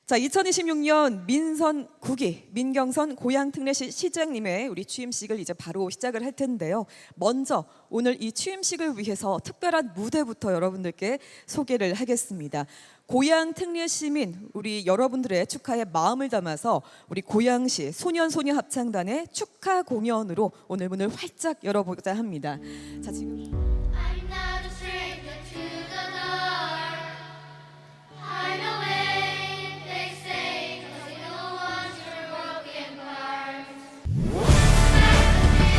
자, 2026년 민선 9기 민경선 고양특례시 시장님의 우리 취임식을 이제 바로 시작을 할 텐데요. 먼저 오늘 이 취임식을 위해서 특별한 무대부터 여러분들께 소개를 하겠습니다. 고양특례 시민 우리 여러분들의 축하에 마음을 담아서 우리 고양시 소년소녀 합창단의 축하 공연으로 오늘 문을 활짝 열어보자 합니다. 자, 지금 I'm not a stranger to the dark. Hide away, they say, 'cause we don't want your broken parts.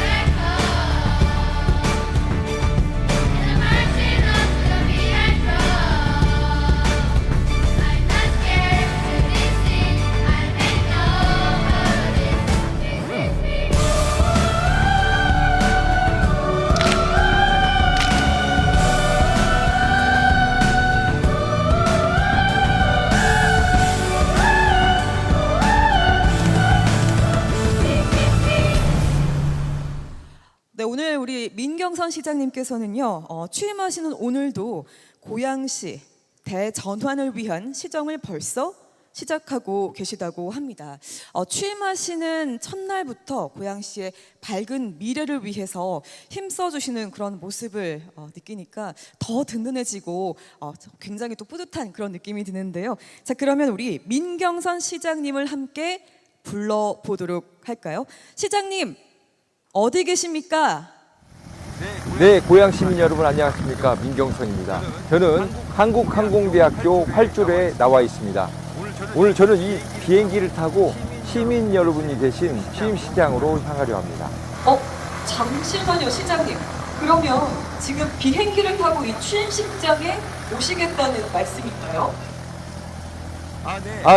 And I'm marching on to the beat I drum. I'm not scared to be seen. I make no this. This is me. 네, 오늘 우리 민경선 시장님께서는요, 취임하시는 오늘도 고양시 대전환을 위한 시정을 벌써 시작하고 계시다고 합니다. 취임하시는 첫날부터 고양시의 밝은 미래를 위해서 힘써주시는 그런 모습을 느끼니까 더 든든해지고 굉장히 또 뿌듯한 그런 느낌이 드는데요. 자, 그러면 우리 민경선 시장님을 함께 불러보도록 할까요? 시장님, 어디 계십니까? 네, 고양 시민 여러분 안녕하십니까? 민경선입니다. 저는 한국항공대학교 활주로에 나와 있습니다. 오늘 저는 이 비행기를 타고 시민 여러분이 계신 취임식장으로 향하려 합니다. 잠시만요, 시장님. 그러면 지금 비행기를 타고 이 취임식장에 오시겠다는 말씀인가요?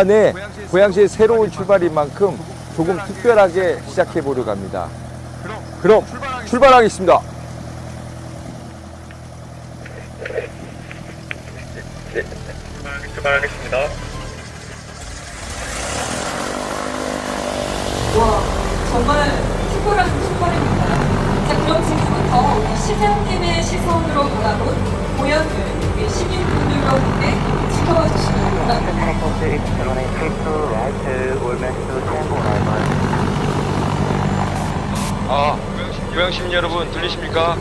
네. 고양시의 새로운 출발인 만큼 조금 특별하게 시작해 보려고 합니다. 그럼 출발하겠습니다. 네, 출발하겠습니다. 와, 정말 특별한 출발입니다. 자, 그럼 지금부터 우리 시장님의 시선으로 바라본 고향을 우리 시민분들과 함께 지켜봐 주시기 바랍니다. 고양 시민 여러분 들리십니까?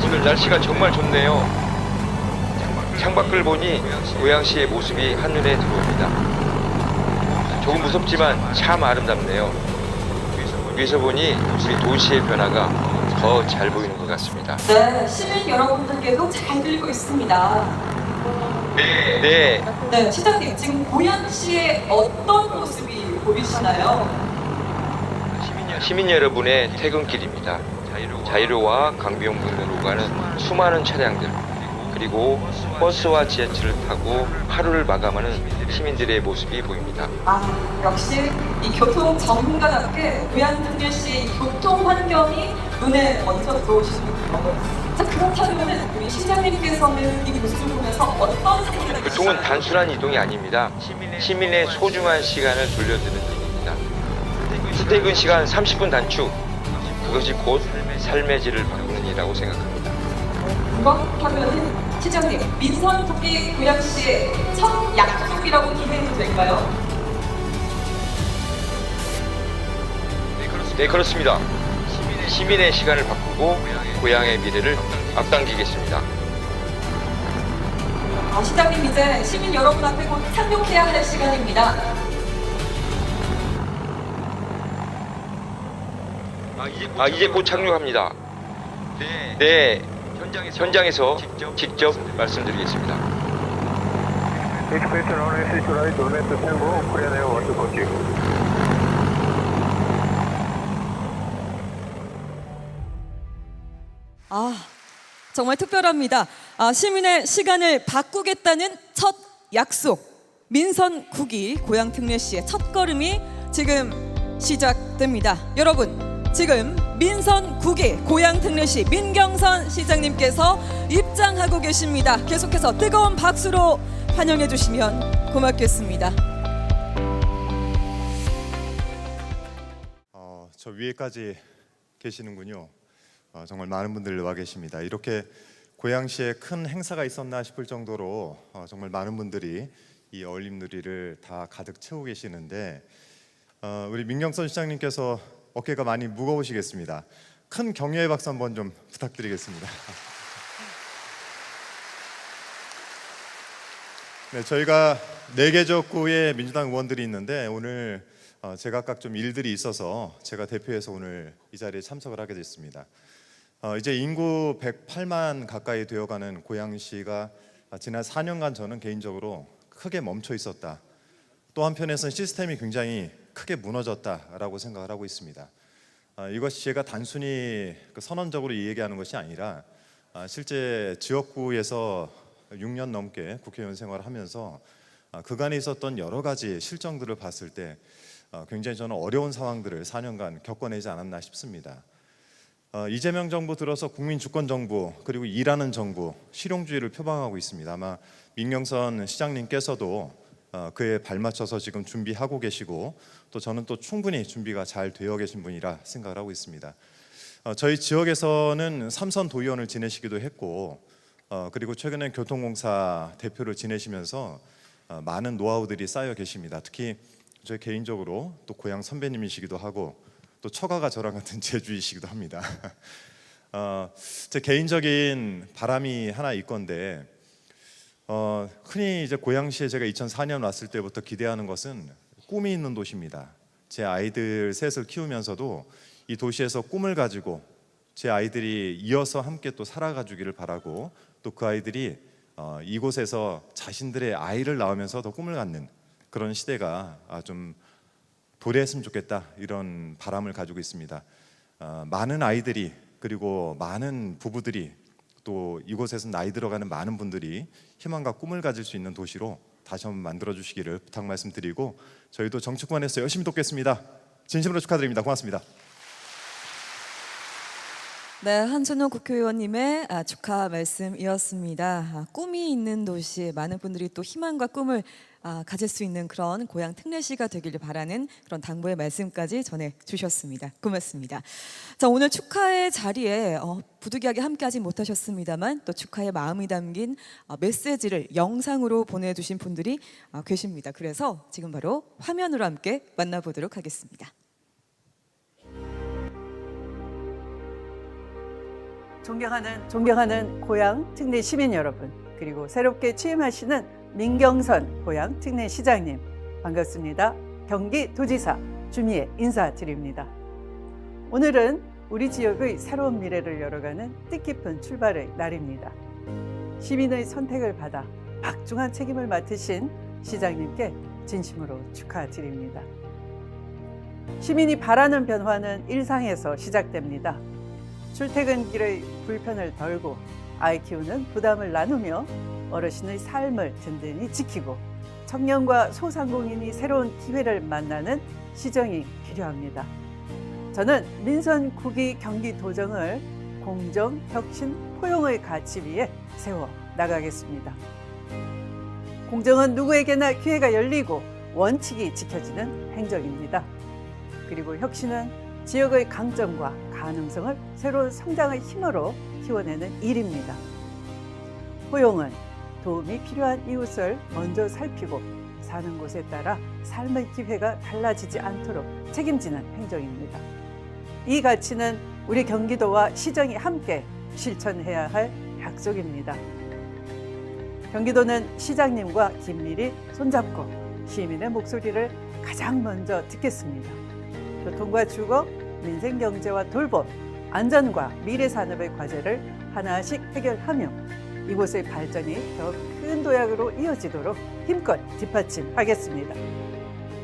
오늘 날씨가 정말 좋네요. 창밖을 보니 고양시의 모습이 한눈에 들어옵니다. 조금 무섭지만 참 아름답네요. 위에서 보니 우리 도시의 변화가 더 잘 보이는 것 같습니다. 네, 시민 여러분들께도 잘 들리고 있습니다. 네. 네, 시장님, 지금 고양시의 어떤 모습이 보이시나요? 시민 여러분의 퇴근길입니다. 자유로와 강변북로로 가는 수많은 차량들, 그리고 버스와 지하철을 타고 하루를 마감하는 시민들의 모습이 보입니다. 역시 이 교통 전문가답게 고양특례시의 이 교통 환경이 눈에 먼저 들어오시는군요. 자, 그렇다면 우리 시장님께서는 이 모습을 보면서 어떤 생각을 교통은 단순한 이동이 아닙니다. 시민의 소중한 시간을 돌려드는 일입니다. 출퇴근 시간 30분 단축, 그것이 곧 삶의 질을 바꾸는 일이라고 생각합니다. 그렇다면 시장님, 민선 9기 고양시의 첫 약속이라고 기대해도 될까요? 네, 그렇습니다. 시민의 시간을 바꾸고 고향의 미래를 앞당기겠습니다. 시장님, 이제 시민 여러분 앞에 곧 착륙해야 할 시간입니다. 이제 곧 착륙합니다. 네, 현장에서 직접 말씀드리겠습니다. 정말 특별합니다. 시민의 시간을 바꾸겠다는 첫 약속. 민선 9기 고양특례시의 첫걸음이 지금 시작됩니다. 여러분, 지금 민선 9기 고양특례시 민경선 시장님께서 입장하고 계십니다. 계속해서 뜨거운 박수로 환영해 주시면 고맙겠습니다. 저 위에까지 계시는군요. 정말 많은 분들 와 계십니다. 이렇게 고양시에 큰 행사가 있었나 싶을 정도로 정말 많은 분들이 이 이 어울림 누리를 다 가득 채우고 계시는데 우리 민경선 시장님께서 어깨가 많이 무거우시겠습니다. 큰 격려의 박수 한번 좀 부탁드리겠습니다. 네, 저희가 4개 지역구에 민주당 의원들이 있는데 오늘 제각각 좀 일들이 있어서 제가 대표해서 오늘 이 자리에 참석을 하게 됐습니다. 이제 인구 108만 가까이 되어가는 고양시가 지난 4년간 저는 개인적으로 크게 멈춰 있었다. 또 한편에서는 시스템이 굉장히 크게 무너졌다라고 생각을 하고 있습니다. 이것이 제가 단순히 선언적으로 얘기하는 것이 아니라 실제 지역구에서 6년 넘게 국회의원 생활을 하면서 그간에 있었던 여러 가지 실정들을 봤을 때 굉장히 저는 어려운 상황들을 4년간 겪어내지 않았나 싶습니다. 이재명 정부 들어서 국민 주권 정부 그리고 일하는 정부 실용주의를 표방하고 있습니다. 아마 민경선 시장님께서도 그에 발맞춰서 지금 준비하고 계시고 또 저는 또 충분히 준비가 잘 되어 계신 분이라 생각을 하고 있습니다. 저희 지역에서는 3선 도의원을 지내시기도 했고 그리고 최근에 교통공사 대표를 지내시면서 많은 노하우들이 쌓여 계십니다. 특히 저희 개인적으로 또 고향 선배님이시기도 하고 또 처가가 저랑 같은 제주이시기도 합니다. 제 개인적인 바람이 하나 있건데 흔히 이제 고양시에 제가 2004년 왔을 때부터 기대하는 것은 꿈이 있는 도시입니다. 제 아이들 셋을 키우면서도 이 도시에서 꿈을 가지고 제 아이들이 이어서 함께 또 살아가주기를 바라고 또 그 아이들이 이곳에서 자신들의 아이를 낳으면서 더 꿈을 갖는 그런 시대가 좀 도래했으면 좋겠다 이런 바람을 가지고 있습니다. 많은 아이들이 그리고 많은 부부들이 또 이곳에서 나이 들어가는 많은 분들이 희망과 꿈을 가질 수 있는 도시로 다시 한번 만들어 주시기를 부탁 말씀드리고 저희도 정치권에서 열심히 돕겠습니다. 진심으로 축하드립니다. 고맙습니다. 네, 한준호 국회의원님의 축하 말씀이었습니다. 꿈이 있는 도시, 많은 분들이 또 희망과 꿈을 가질 수 있는 그런 고향 특례시가 되기를 바라는 그런 당부의 말씀까지 전해주셨습니다. 고맙습니다. 자, 오늘 축하의 자리에 부득이하게 함께하지 못하셨습니다만 또 축하의 마음이 담긴 메시지를 영상으로 보내주신 분들이 계십니다. 그래서 지금 바로 화면으로 함께 만나보도록 하겠습니다. 존경하는 고향 특례 시민 여러분, 그리고 새롭게 취임하시는 민경선 고향 특례 시장님 반갑습니다. 경기도지사 주미애 인사드립니다. 오늘은 우리 지역의 새로운 미래를 열어가는 뜻깊은 출발의 날입니다. 시민의 선택을 받아 막중한 책임을 맡으신 시장님께 진심으로 축하드립니다. 시민이 바라는 변화는 일상에서 시작됩니다. 출퇴근길의 불편을 덜고 아이 키우는 부담을 나누며 어르신의 삶을 든든히 지키고 청년과 소상공인이 새로운 기회를 만나는 시정이 필요합니다. 저는 민선 9기 경기도정을 공정, 혁신, 포용의 가치 위에 세워 나가겠습니다. 공정은 누구에게나 기회가 열리고 원칙이 지켜지는 행정입니다. 그리고 혁신은 지역의 강점과 가능성을 새로운 성장의 힘으로 키워내는 일입니다. 포용은 도움이 필요한 이웃을 먼저 살피고 사는 곳에 따라 삶의 기회가 달라지지 않도록 책임지는 행정입니다. 이 가치는 우리 경기도와 시정이 함께 실천해야 할 약속입니다. 경기도는 시장님과 긴밀히 손잡고 시민의 목소리를 가장 먼저 듣겠습니다. 교통과 주거, 민생경제와 돌봄, 안전과 미래산업의 과제를 하나씩 해결하며 이곳의 발전이 더 큰 도약으로 이어지도록 힘껏 뒷받침하겠습니다.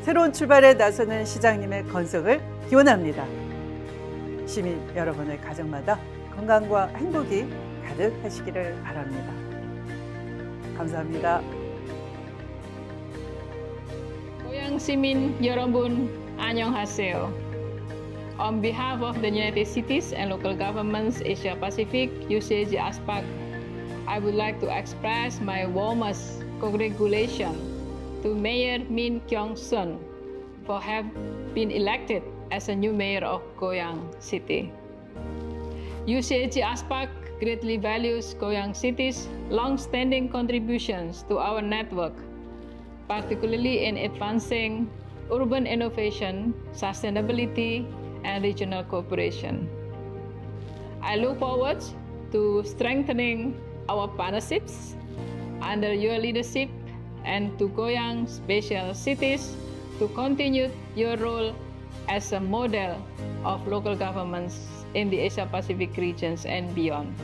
새로운 출발에 나서는 시장님의 건성을 기원합니다. 시민 여러분의 가정마다 건강과 행복이 가득하시기를 바랍니다. 감사합니다. 고향 시민 여러분, 안녕하세요. On behalf of the United Cities and Local Governments Asia Pacific, UCG ASPAC, I would like to express my warmest congratulations to Mayor Min Kyung-sun for have been elected as a new mayor of Goyang City. UCG ASPAC greatly values Goyang City's long-standing contributions to our network, particularly in advancing urban innovation, sustainability, and regional cooperation. I look forward to strengthening our partnerships under your leadership and to Goyang Special Cities to continue your role as a model of local governments in the Asia Pacific regions and beyond.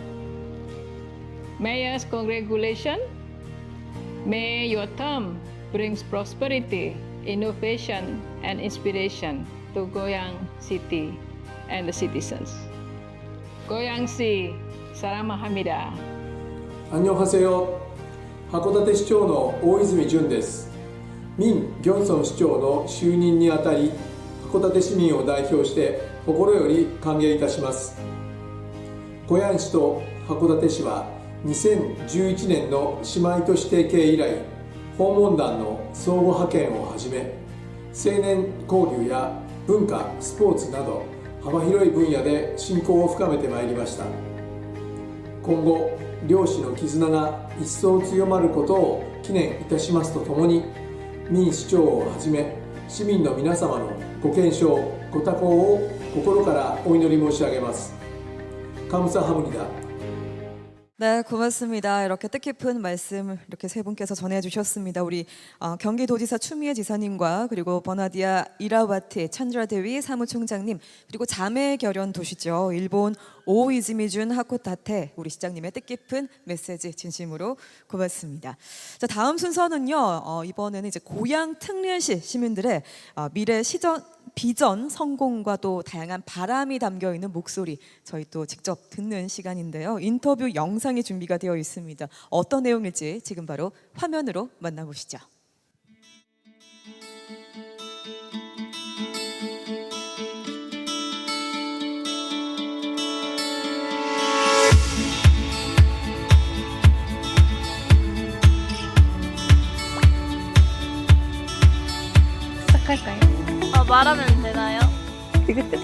Mayor's congratulations. May your term brings prosperity, innovation, and inspiration to Goyang City and the citizens. Goyang시 사랑합니다. 안녕하세요.函館市長の大泉潤です。民ギョンソン市長の就任にあたり、函館市民を代表して心より歓迎いたします。小谷市と函館市は2011年の姉妹都市提携以来、訪問団の相互派遣をはじめ、青年交流や文化、スポーツなど幅広い分野で親交を深めてまいりました。今後、両市の絆が一層強まることを祈念いたしますとともに、民市長をはじめ市民の皆様のご健勝、ご多幸を心からお祈り申し上げます。감사합니다。네, 고맙습니다. 이렇게 뜻깊은 말씀 이렇게 세 분께서 전해주셨습니다. 우리 경기도지사 추미애 지사님과 그리고 버나디아 이라와티 찬드라데위 사무총장님 그리고 자매 결연 도시죠. 일본 오이즈미준 하코타테 우리 시장님의 뜻깊은 메시지 진심으로 고맙습니다. 자, 다음 순서는요. 이번에는 이제 고향 특례시 시민들의 미래 비전 성공과 또 다양한 바람이 담겨 있는 목소리 저희 또 직접 듣는 시간인데요. 인터뷰 영상이 준비가 되어 있습니다. 어떤 내용일지 지금 바로 화면으로 만나보시죠. 시작할까요? 말하면 되나요? 이거 뜯어.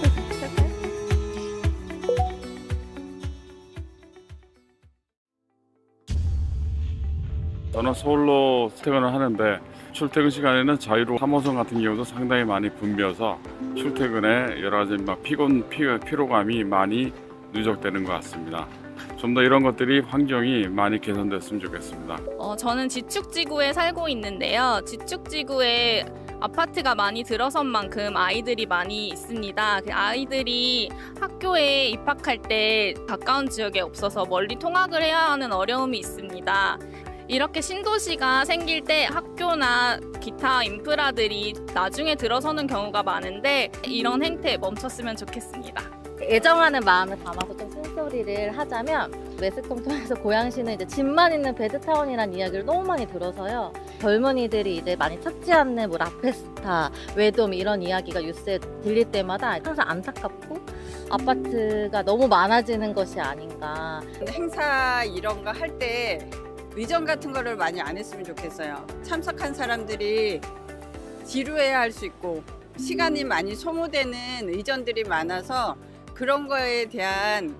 저는 서울로 퇴근을 하는데 출퇴근 시간에는 자유로 3호선 같은 경우도 상당히 많이 붐벼서 출퇴근에 여러 가지 피로감이 많이 누적되는 것 같습니다. 좀 더 이런 것들이 환경이 많이 개선됐으면 좋겠습니다. 저는 지축지구에 살고 있는데요. 지축지구에 아파트가 많이 들어선 만큼 아이들이 많이 있습니다. 아이들이 학교에 입학할 때 가까운 지역에 없어서 멀리 통학을 해야 하는 어려움이 있습니다. 이렇게 신도시가 생길 때 학교나 기타 인프라들이 나중에 들어서는 경우가 많은데 이런 행태에 멈췄으면 좋겠습니다. 애정하는 마음을 담아서 좀 쓴소리를 하자면 매스컴 통해서 고양시는 이제 집만 있는 베드타운이라는 이야기를 너무 많이 들어서요. 젊은이들이 이제 많이 찾지 않는 뭐 라페스타, 외돔 이런 이야기가 뉴스에 들릴 때마다 항상 안타깝고 아파트가 너무 많아지는 것이 아닌가. 행사 이런 거 할 때 의전 같은 거를 많이 안 했으면 좋겠어요. 참석한 사람들이 지루해야 할 수 있고 시간이 많이 소모되는 의전들이 많아서 그런 거에 대한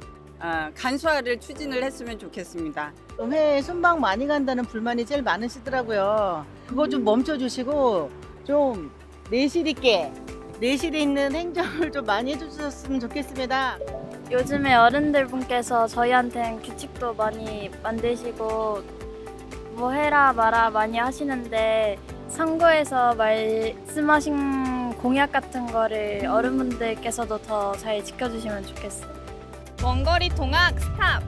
간소화를 추진을 했으면 좋겠습니다. 회에 순방 많이 간다는 불만이 제일 많으시더라고요. 그거 좀 멈춰주시고 좀 내실 있게 내실 있는 행정을 좀 많이 해주셨으면 좋겠습니다. 요즘에 어른들 분께서 저희한테는 규칙도 많이 만드시고 뭐 해라 마라 많이 하시는데 선거에서 말씀하신 공약 같은 거를 어른분들께서도 더 잘 지켜주시면 좋겠어요. 원거리 통학 스탑.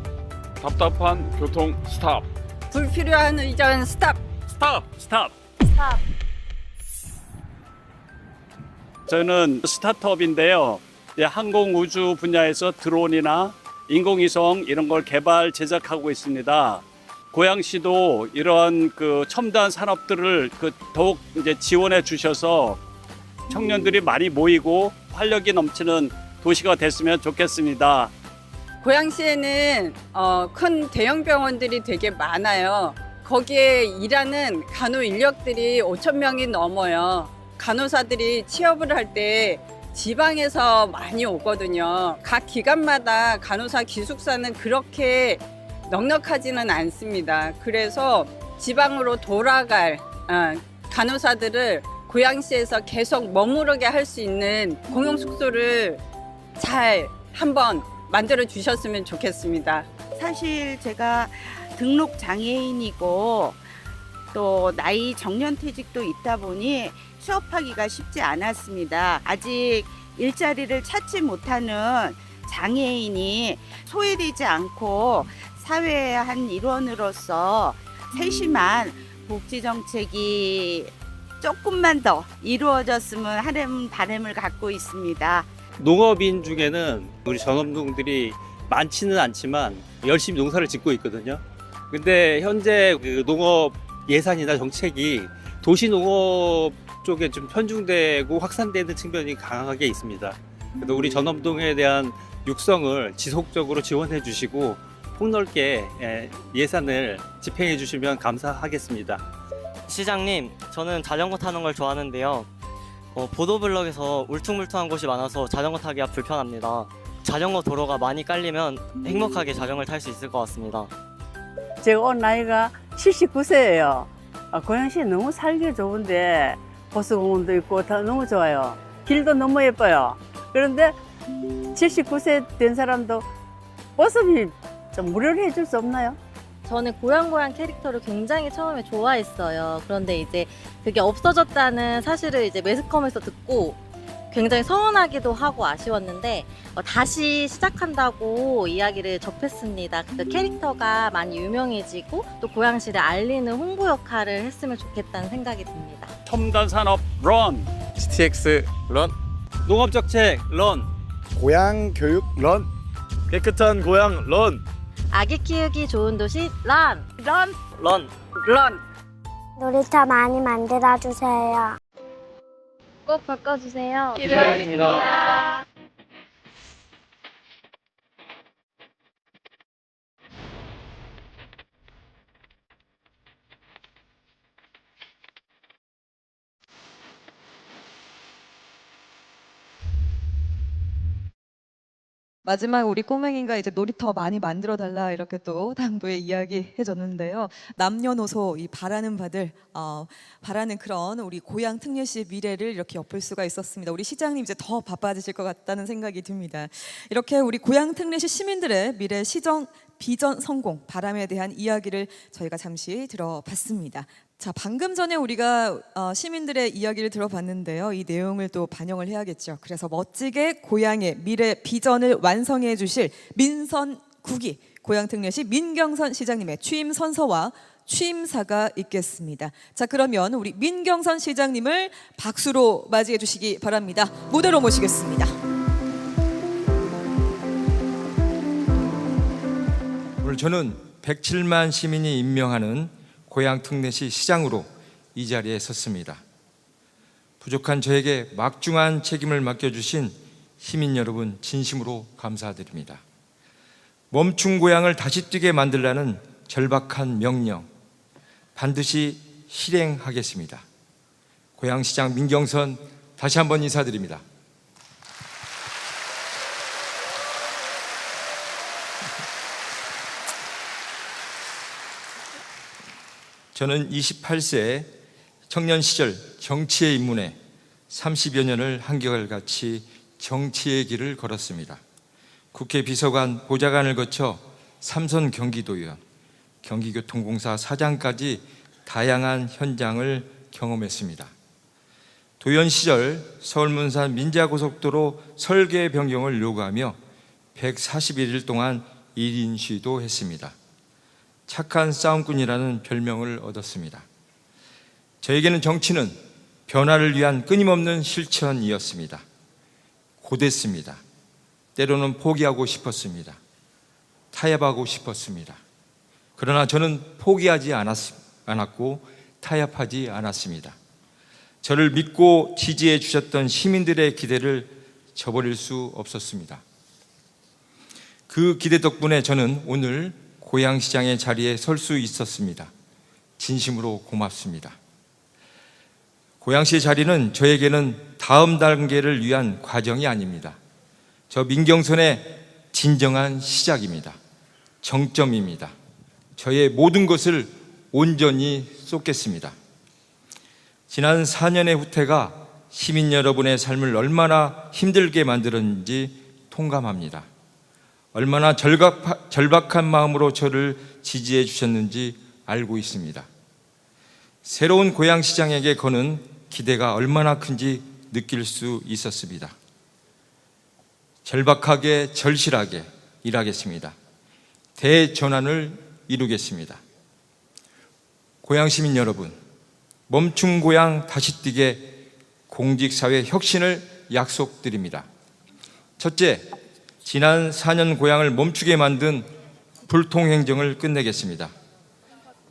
답답한 교통 스탑. 불필요한 의전 스탑. 스탑. 스탑. 스탑. 저는 스타트업인데요. 항공 우주 분야에서 드론이나 인공위성 이런 걸 개발 제작하고 있습니다. 고양시도 이러한 첨단 산업들을 더욱 이제 지원해 주셔서 청년들이 많이 모이고 활력이 넘치는 도시가 됐으면 좋겠습니다. 고양시에는 큰 대형 병원들이 되게 많아요. 거기에 일하는 간호 인력들이 5,000명이 넘어요. 간호사들이 취업을 할 때 지방에서 많이 오거든요. 각 기관마다 간호사 기숙사는 그렇게 넉넉하지는 않습니다. 그래서 지방으로 돌아갈 간호사들을 고양시에서 계속 머무르게 할 수 있는 공용 숙소를 잘 한번 만들어 주셨으면 좋겠습니다. 사실 제가 등록 장애인이고 또 나이 정년퇴직도 있다 보니 취업하기가 쉽지 않았습니다. 아직 일자리를 찾지 못하는 장애인이 소외되지 않고 사회의 한 일원으로서 세심한 복지 정책이 조금만 더 이루어졌으면 하는 바람을 갖고 있습니다. 농업인 중에는 우리 전업농들이 많지는 않지만 열심히 농사를 짓고 있거든요. 근데 현재 그 농업 예산이나 정책이 도시 농업 쪽에 좀 편중되고 확산되는 측면이 강하게 있습니다. 그래서 우리 전업농에 대한 육성을 지속적으로 지원해 주시고 폭넓게 예산을 집행해 주시면 감사하겠습니다. 시장님, 저는 자전거 타는 걸 좋아하는데요. 보도블럭에서 울퉁불퉁한 곳이 많아서 자전거 타기가 불편합니다. 자전거 도로가 많이 깔리면 행복하게 자전거를 탈 수 있을 것 같습니다. 제가 온 나이가 79세예요. 고양시 너무 살기 좋은데 호수공원도 있고 다 너무 좋아요. 길도 너무 예뻐요. 그런데 79세 된 사람도 버스비 좀 무료로 해줄 수 없나요? 저는 고양고양 캐릭터를 굉장히 처음에 좋아했어요. 그런데 이제 그게 없어졌다는 사실을 이제 매스컴에서 듣고 굉장히 서운하기도 하고 아쉬웠는데 다시 시작한다고 이야기를 접했습니다. 그 캐릭터가 많이 유명해지고 또 고양시를 알리는 홍보 역할을 했으면 좋겠다는 생각이 듭니다. 첨단 산업 런, GTX 런, 농업 정책 런, 고양 교육 런, 깨끗한 고양 런, 아기 키우기 좋은 도시 런! 런! 런! 놀이터 많이 만들어주세요. 꼭 바꿔주세요. 기대하겠습니다. 마지막 우리 꼬맹이가 이제 놀이터 많이 만들어 달라 이렇게 또 당부에 이야기해 줬는데요. 남녀노소 이 바라는 바들 바라는 그런 우리 고양 특례시의 미래를 이렇게 엿볼 수가 있었습니다. 우리 시장님 이제 더 바빠지실 것 같다는 생각이 듭니다. 이렇게 우리 고양 특례시 시민들의 미래 시정 비전 성공 바람에 대한 이야기를 저희가 잠시 들어봤습니다. 자, 방금 전에 우리가 시민들의 이야기를 들어봤는데요. 이 내용을 또 반영을 해야겠죠. 그래서 멋지게 고양의 미래 비전을 완성해 주실 민선 9기 고양특례시 민경선 시장님의 취임 선서와 취임사가 있겠습니다. 자, 그러면 우리 민경선 시장님을 박수로 맞이해 주시기 바랍니다. 무대로 모시겠습니다. 오늘 저는 107만 시민이 임명하는 고양특례시 시장으로 이 자리에 섰습니다. 부족한 저에게 막중한 책임을 맡겨주신 시민 여러분 진심으로 감사드립니다. 멈춘 고양을 다시 뛰게 만들라는 절박한 명령 반드시 실행하겠습니다. 고양시장 민경선 다시 한번 인사드립니다. 저는 28세 청년 시절 정치에 입문해 30여 년을 한결같이 정치의 길을 걸었습니다. 국회 비서관, 보좌관을 거쳐 삼선 경기도의원, 경기교통공사 사장까지 다양한 현장을 경험했습니다. 도의원 시절 서울문산 민자고속도로 설계 변경을 요구하며 141일 동안 1인 시위도 했습니다. 착한 싸움꾼이라는 별명을 얻었습니다. 저에게는 정치는 변화를 위한 끊임없는 실천이었습니다. 고됐습니다. 때로는 포기하고 싶었습니다. 타협하고 싶었습니다. 그러나 저는 포기하지 않았고 타협하지 않았습니다. 저를 믿고 지지해 주셨던 시민들의 기대를 저버릴 수 없었습니다. 그 기대 덕분에 저는 오늘 고양시장의 자리에 설 수 있었습니다. 진심으로 고맙습니다. 고양시의 자리는 저에게는 다음 단계를 위한 과정이 아닙니다. 저 민경선의 진정한 시작입니다. 정점입니다. 저의 모든 것을 온전히 쏟겠습니다. 지난 4년의 후퇴가 시민 여러분의 삶을 얼마나 힘들게 만들었는지 통감합니다. 얼마나 절박한 마음으로 저를 지지해 주셨는지 알고 있습니다. 새로운 고양시장에게 거는 기대가 얼마나 큰지 느낄 수 있었습니다. 절박하게 절실하게 일하겠습니다. 대전환을 이루겠습니다. 고양시민 여러분, 멈춘 고양 다시 뛰게 공직사회 혁신을 약속드립니다. 첫째, 지난 4년 고양을 멈추게 만든 불통행정을 끝내겠습니다.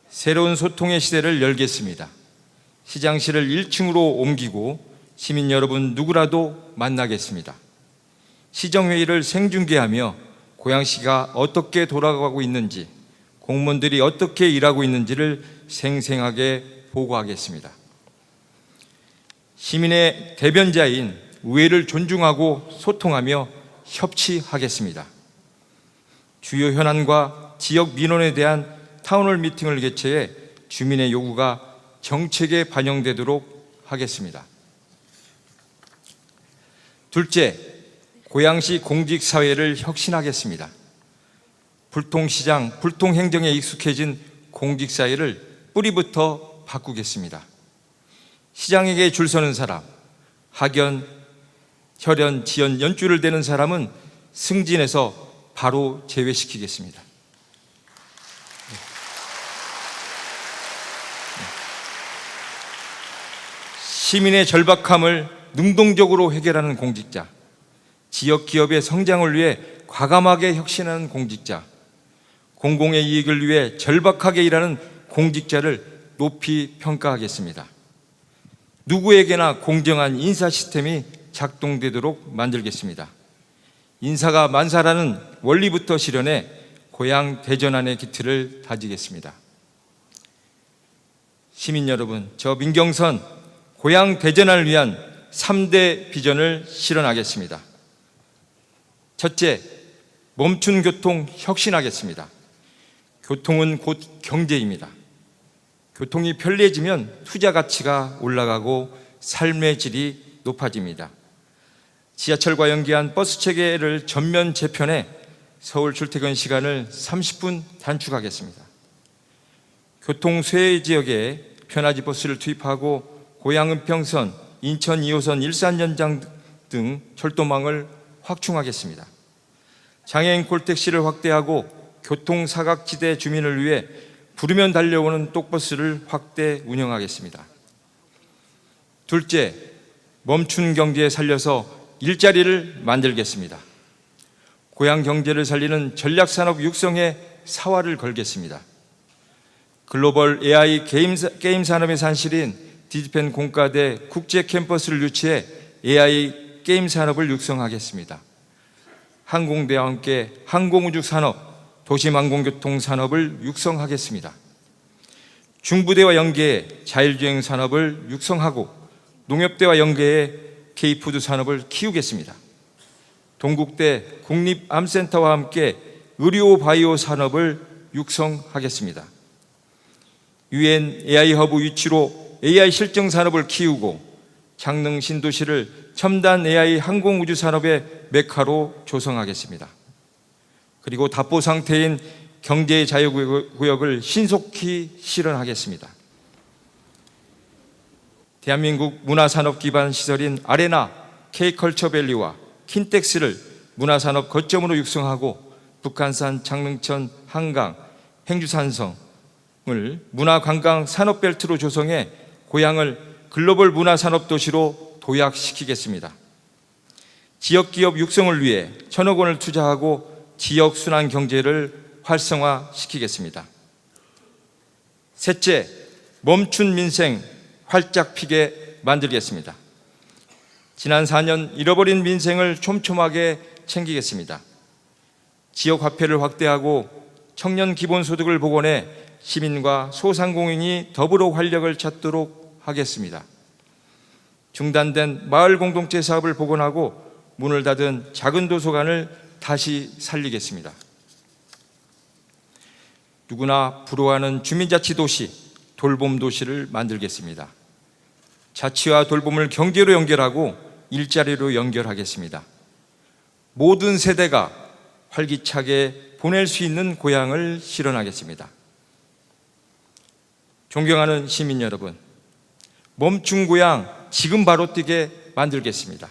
새로운 소통의 시대를 열겠습니다. 시장실을 1층으로 옮기고 시민 여러분 누구라도 만나겠습니다. 시정회의를 생중계하며 고양시가 어떻게 돌아가고 있는지, 공무원들이 어떻게 일하고 있는지를 생생하게 보고하겠습니다. 시민의 대변자인 의회를 존중하고 소통하며 협치하겠습니다. 주요 현안과 지역 민원에 대한 타운홀 미팅을 개최해 주민의 요구가 정책에 반영되도록 하겠습니다. 둘째, 고양시 공직사회를 혁신하겠습니다. 불통시장, 불통행정에 익숙해진 공직사회를 뿌리부터 바꾸겠습니다. 시장에게 줄 서는 사람, 학연, 혈연, 지연, 연줄을 대는 사람은 승진해서 바로 제외시키겠습니다. 시민의 절박함을 능동적으로 해결하는 공직자, 지역 기업의 성장을 위해 과감하게 혁신하는 공직자, 공공의 이익을 위해 절박하게 일하는 공직자를 높이 평가하겠습니다. 누구에게나 공정한 인사 시스템이 작동되도록 만들겠습니다. 인사가 만사라는 원리부터 실현해 고양 대전환의 기틀을 다지겠습니다. 시민 여러분, 저 민경선 고양 대전환을 위한 3대 비전을 실현하겠습니다. 첫째, 멈춘 교통 혁신하겠습니다. 교통은 곧 경제입니다. 교통이 편리해지면 투자 가치가 올라가고 삶의 질이 높아집니다. 지하철과 연계한 버스 체계를 전면 재편해 서울 출퇴근 시간을 30분 단축하겠습니다. 교통 쇠 지역에 편하지 버스를 투입하고 고양 은평선, 인천 2호선 일산 연장 등 철도망을 확충하겠습니다. 장애인 콜택시를 확대하고 교통 사각지대 주민을 위해 부르면 달려오는 똑버스를 확대 운영하겠습니다. 둘째, 멈춘 경제에 살려서 일자리를 만들겠습니다. 고양 경제를 살리는 전략산업 육성에 사활을 걸겠습니다. 글로벌 AI 게임 산업의 산실인 디지펜 공과대 국제 캠퍼스를 유치해 AI 게임 산업을 육성하겠습니다. 항공대와 함께 항공우주 산업, 도심항공교통 산업을 육성하겠습니다. 중부대와 연계해 자율주행 산업을 육성하고 농협대와 연계해 K푸드 산업을 키우겠습니다. 동국대 국립암센터와 함께 의료 바이오 산업을 육성하겠습니다. UN AI 허브 위치로 AI 실증 산업을 키우고 창릉 신도시를 첨단 AI 항공우주 산업의 메카로 조성하겠습니다. 그리고 답보 상태인 경제 자유구역을 신속히 실현하겠습니다. 대한민국 문화산업 기반 시설인 아레나, K컬처밸리와 킨텍스를 문화산업 거점으로 육성하고 북한산, 장릉천, 한강, 행주산성을 문화관광 산업벨트로 조성해 고양을 글로벌 문화산업 도시로 도약시키겠습니다. 지역기업 육성을 위해 1,000억 원을 투자하고 지역 순환 경제를 활성화시키겠습니다. 셋째, 멈춘 민생 활짝 피게 만들겠습니다. 지난 4년 잃어버린 민생을 촘촘하게 챙기겠습니다. 지역 화폐를 확대하고 청년 기본소득을 복원해 시민과 소상공인이 더불어 활력을 찾도록 하겠습니다. 중단된 마을 공동체 사업을 복원하고 문을 닫은 작은 도서관을 다시 살리겠습니다. 누구나 부러워하는 주민자치도시, 돌봄도시를 만들겠습니다. 자취와 돌봄을 경제로 연결하고 일자리로 연결하겠습니다. 모든 세대가 활기차게 보낼 수 있는 고향을 실현하겠습니다. 존경하는 시민 여러분, 멈춘 고향 지금 바로 뛰게 만들겠습니다.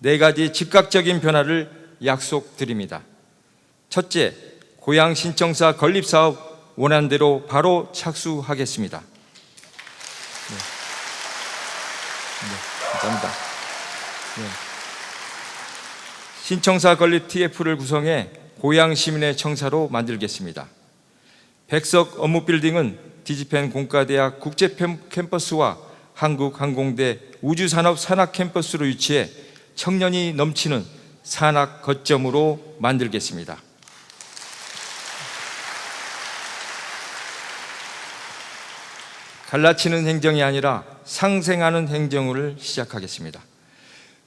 4가지 즉각적인 변화를 약속드립니다. 첫째, 고향 신청사 건립사업 원안대로 바로 착수하겠습니다. 감사합니다. 신청사 건립 TF를 구성해 고향 시민의 청사로 만들겠습니다. 백석 업무빌딩은 디지펜 공과대학 국제 캠퍼스와 한국항공대 우주산업 산학 캠퍼스로 유치해 청년이 넘치는 산학 거점으로 만들겠습니다. 갈라치는 행정이 아니라 상생하는 행정을 시작하겠습니다.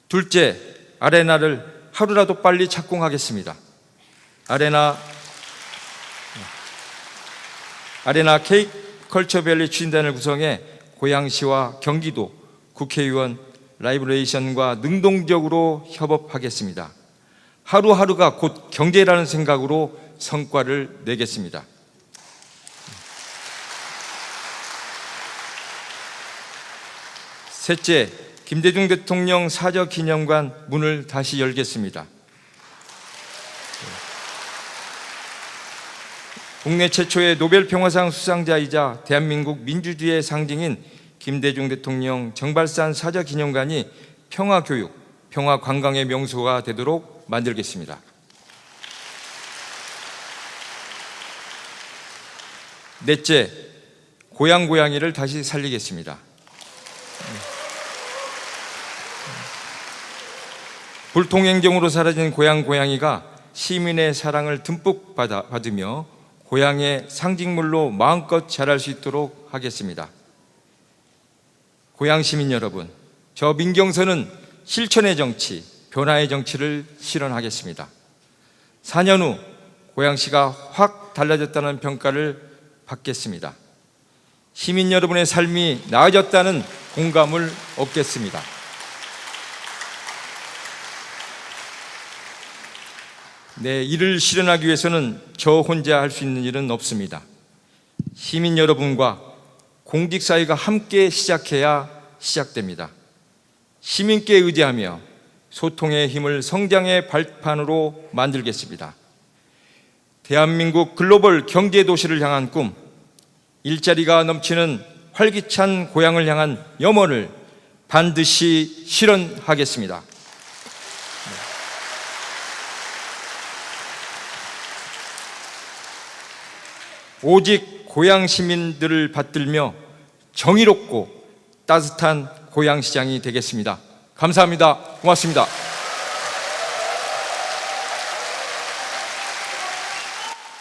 둘째, 아레나를 하루라도 빨리 착공하겠습니다. 아레나 K 컬처밸리 추진단을 구성해 고양시와 경기도, 국회의원, 라이브레이션과 능동적으로 협업하겠습니다. 하루하루가 곧 경제라는 생각으로 성과를 내겠습니다. 셋째, 김대중 대통령 사저기념관 문을 다시 열겠습니다. 국내 최초의 노벨 평화상 수상자이자 대한민국 민주주의의 상징인 김대중 대통령 정발산 사저기념관이 평화교육, 평화관광의 명소가 되도록 만들겠습니다. 넷째, 고향이를 다시 살리겠습니다. 불통행정으로 사라진 고양이가 시민의 사랑을 듬뿍 받으며 고향의 상징물로 마음껏 자랄 수 있도록 하겠습니다. 고양 시민 여러분, 저 민경선은 실천의 정치, 변화의 정치를 실현하겠습니다. 4년 후 고양시가 확 달라졌다는 평가를 받겠습니다. 시민 여러분의 삶이 나아졌다는 공감을 얻겠습니다. 네, 이를 실현하기 위해서는 저 혼자 할 수 있는 일은 없습니다. 시민 여러분과 공직사회가 함께 시작해야 시작됩니다. 시민께 의지하며 소통의 힘을 성장의 발판으로 만들겠습니다. 대한민국 글로벌 경제도시를 향한 꿈, 일자리가 넘치는 활기찬 고향을 향한 염원을 반드시 실현하겠습니다. 오직 고양 시민들을 받들며 정의롭고 따뜻한 고양시장이 되겠습니다. 감사합니다. 고맙습니다.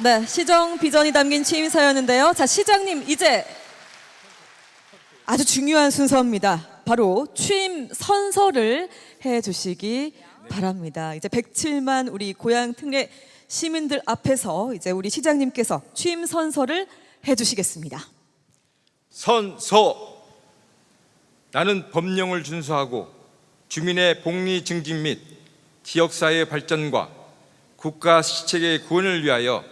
네, 시정 비전이 담긴 취임사였는데요. 자, 시장님, 이제 아주 중요한 순서입니다. 바로 취임 선서를 해주시기 바랍니다. 이제 107만 우리 고양 특례 시민들 앞에서 이제 우리 시장님께서 취임 선서를 해주시겠습니다. 선서. 나는 법령을 준수하고 주민의 복리 증진 및 지역사회 발전과 국가 시책의 구원을 위하여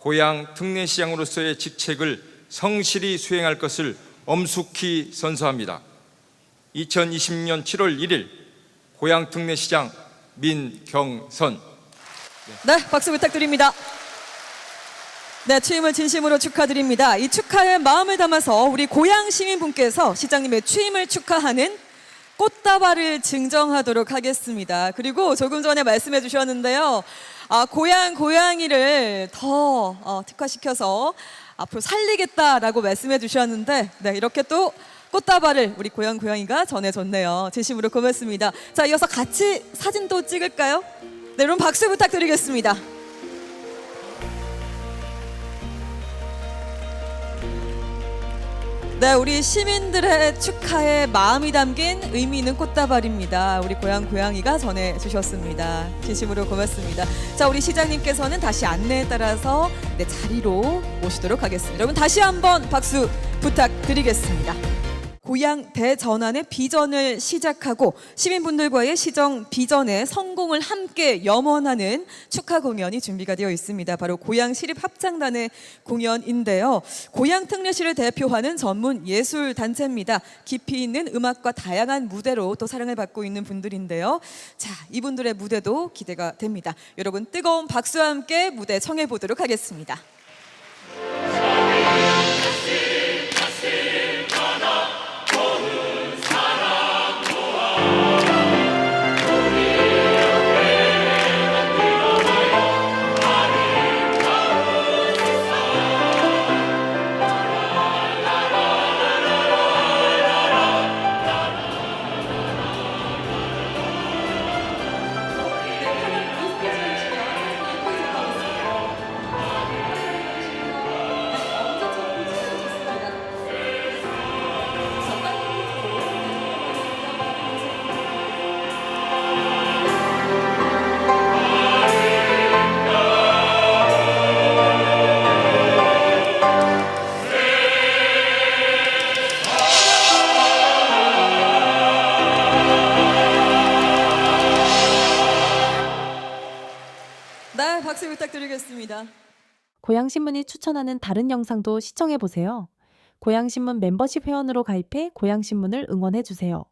고양 특례시장으로서의 직책을 성실히 수행할 것을 엄숙히 선서합니다. 2020년 7월 1일 고양 특례시장 민경선. 네, 박수 부탁드립니다. 네, 취임을 진심으로 축하드립니다. 이 축하의 마음을 담아서 우리 고양 시민분께서 시장님의 취임을 축하하는 꽃다발을 증정하도록 하겠습니다. 그리고 조금 전에 말씀해 주셨는데요. 고양이를 더 특화시켜서 앞으로 살리겠다라고 말씀해 주셨는데, 네, 이렇게 또 꽃다발을 우리 고양이가 전해줬네요. 진심으로 고맙습니다. 자, 이어서 같이 사진도 찍을까요? 네, 여러분 박수 부탁드리겠습니다. 네, 우리 시민들의 축하에 마음이 담긴 의미 있는 꽃다발입니다. 우리 고양이가 전해주셨습니다. 진심으로 고맙습니다. 자, 우리 시장님께서는 다시 안내에 따라서 네, 자리로 모시도록 하겠습니다. 여러분 다시 한번 박수 부탁드리겠습니다. 고향 대전환의 비전을 시작하고 시민분들과의 시정 비전의 성공을 함께 염원하는 축하 공연이 준비가 되어 있습니다. 바로 고양시립합창단의 공연인데요. 고양 특례시를 대표하는 전문 예술 단체입니다. 깊이 있는 음악과 다양한 무대로 또 사랑을 받고 있는 분들인데요. 자, 이분들의 무대도 기대가 됩니다. 여러분 뜨거운 박수와 함께 무대 청해 보도록 하겠습니다. 네, 박수 부탁드리겠습니다. 고양신문이 추천하는 다른 영상도 시청해보세요. 고양신문 멤버십 회원으로 가입해 고양신문을 응원해주세요.